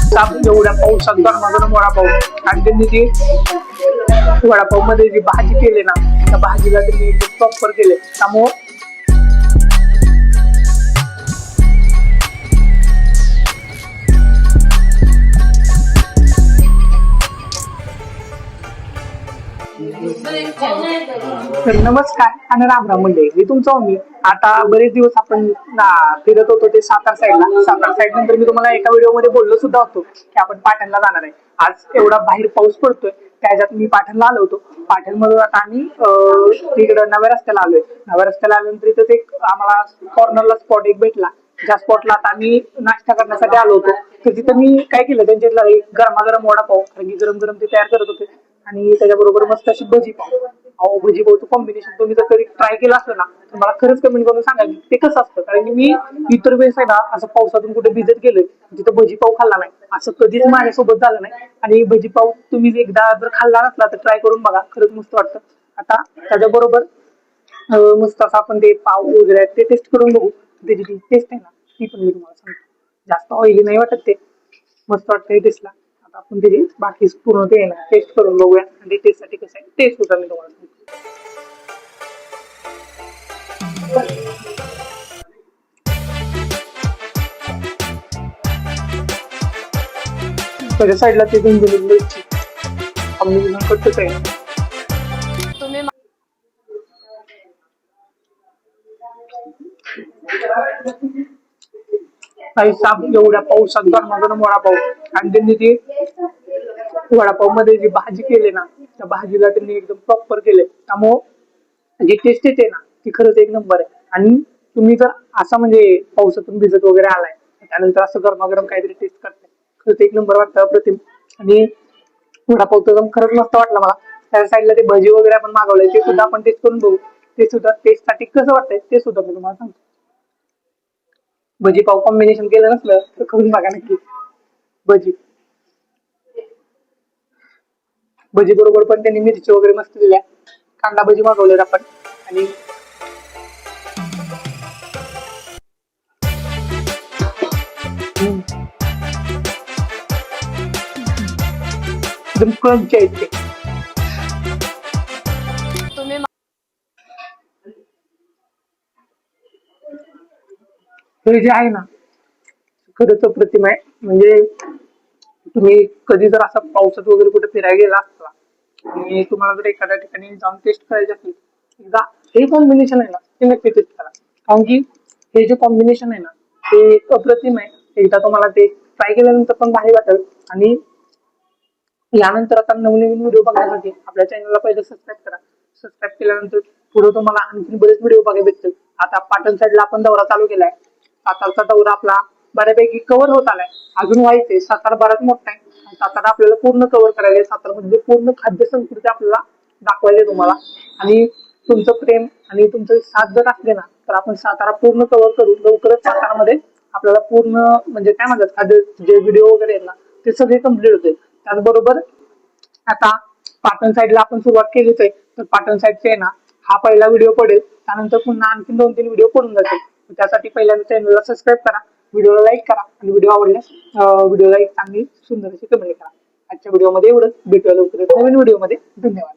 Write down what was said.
साप एवढ्या पाऊसात गरमागरम वडापाव आणि त्यांनी ती वडापाव मध्ये जी भाजी केली ना त्या भाजीला त्यांनी एकदम प्रॉपर केले त्यामुळं तर नमस्कार आणि रामराम मंडळी, मी तुमचा मी आता बरेच दिवस आपण फिरत होतो ते सातारा साईड नंतर मी तुम्हाला एका व्हिडिओ मध्ये बोललो सुद्धा होतो की आपण पाटणला जाणार आहे. आज एवढा बाहेर पाऊस पडतोय त्याच्यात मी पाटणला आलो होतो. पाटणमधून आता आम्ही तिकडे नव्या रस्त्याला आलोय. नव्या रस्त्याला आल्यानंतर इथं एक आम्हाला कॉर्नरला स्पॉट एक भेटला. ज्या स्पॉटला आता आम्ही नाश्ता करण्यासाठी आलो होतो. तर तिथं मी काय केलं, त्यांच्यातला एक गरमागरम वडापाव कारण की गरम गरम ते तयार करत होते आणि त्याच्याबरोबर मस्त अशी भजी पाव. अहो भजी पावचं कॉम्बिनेशन तुम्ही जर कधी ट्राय केलं असलं ना तर मला खरंच कमेंट करून सांगा की ते कसं असतं. कारण की मी इतर वेळेस आहे ना असं पावसातून कुठे भिजत गेलोय तिथं भजी पाव खाल्ला नाही, असं कधीच माझ्यासोबत झालं नाही. आणि भजी पाव तुम्ही एकदा जर खाल्ला नसला तर ट्राय करून बघा, खरंच मस्त वाटतं. आता त्याच्याबरोबर मस्त असं आपण ते पाव वगैरे ते टेस्ट करून बघू. त्याची जी टेस्ट आहे ना ती पण मी तुम्हाला सांगतो. जास्त ऑइली नाही वाटत ते, मस्त वाटतं हे टेस्टला. आता आपण त्याची बाकी पूर्ण ते ना टेस्ट करून बघूया आणि टेस्ट साठी कसं आहे टेस्ट सुद्धा मी तुम्हाला सांगतो. त्याच्या साईडला ते मिरची कॉम्बिनेशन करतच आहे. काही साप एवढ्या पाऊसात गरमागरम वडापाव आणि त्यांनी ती वडापाव मध्ये जी भाजी केली ना त्या भाजीला त्यांनी एकदम प्रॉपर केले त्यामुळं जी टेस्ट येते ना ती खरंच एक नंबर आहे. आणि तुम्ही जर असं म्हणजे पावसातून भिजत वगैरे आलाय त्यानंतर असं गरमागरम काहीतरी टेस्ट करताय खरंच एक नंबर वाटतं अप्रतिम. आणि वडापाव तर खरंच मस्त वाटला मला. त्या साईडला ते भजी वगैरे आपण मागवलंय ते सुद्धा आपण टेस्ट करून बघू. ते सुद्धा टेस्ट साठी कसं वाटतंय ते सुद्धा मी तुम्हाला सांगतो. भजी पाव कॉम्बिनेशन केलं नसलं तर करून बघा नक्की. भजी भजी बरोबर पण त्यांनी मिरची वगैरे मस्त दिल्या. कांदा भजी मागवलेत आपण आणि एकदम क्रंची आहेत ते. हे जे आहे ना खरंच अप्रतिम आहे. म्हणजे तुम्ही कधी जर असा पावसात वगैरे कुठे फिरायला गेला असला आणि तुम्हाला जर एखाद्या ठिकाणी जाऊन टेस्ट करायची असेल एकदा हे कॉम्बिनेशन आहे ना ते नक्की टेस्ट करा. कारण की हे जे कॉम्बिनेशन आहे ना ते अप्रतिम आहे. एकदा तुम्हाला ते ट्राय केल्यानंतर पण भारी वाटेल. आणि यानंतर आता नवनवीन व्हिडिओ बघण्यासाठी आपल्या चॅनलला पहिलं सबस्क्राईब करा. सबस्क्राईब केल्यानंतर पुढे तुम्हाला आणखी बरेच व्हिडिओ बघायला भेटतील. आता पाटण साईडला आपण दौरा चालू केलाय. सातारचा दौरा आपला बऱ्यापैकी कव्हर होत आलाय, अजून व्हायचंय. सातारा बराच मोठा आहे. सातारा आपल्याला पूर्ण कव्हर करायला, सातारामध्ये पूर्ण खाद्य संस्कृती आपल्याला दाखवायला तुम्हाला. आणि तुमचं प्रेम आणि तुमचं साथ जर असले ना तर आपण सातारा पूर्ण कव्हर करू. लवकरच सातारामध्ये आपल्याला पूर्ण म्हणजे काय म्हणतात खाद्य जे व्हिडिओ वगैरे आहेत ना ते सगळे कम्प्लीट होते. त्याचबरोबर आता पाटण साईडला आपण सुरुवात केलीच आहे. तर पाटण साईडचे आहे ना हा पहिला व्हिडिओ पडेल. त्यानंतर पुन्हा आणखी 2-3 व्हिडिओ पडून जातील. त्यासाठी पहिल्यांदा चॅनलला सबस्क्राईब करा, व्हिडिओला लाईक करा आणि व्हिडिओ आवडल्यास व्हिडिओला एक चांगली सुंदर अशी कमेंट करा. आजच्या व्हिडिओमध्ये एवढंच. भेटूया लवकरच नवीन व्हिडिओमध्ये. धन्यवाद.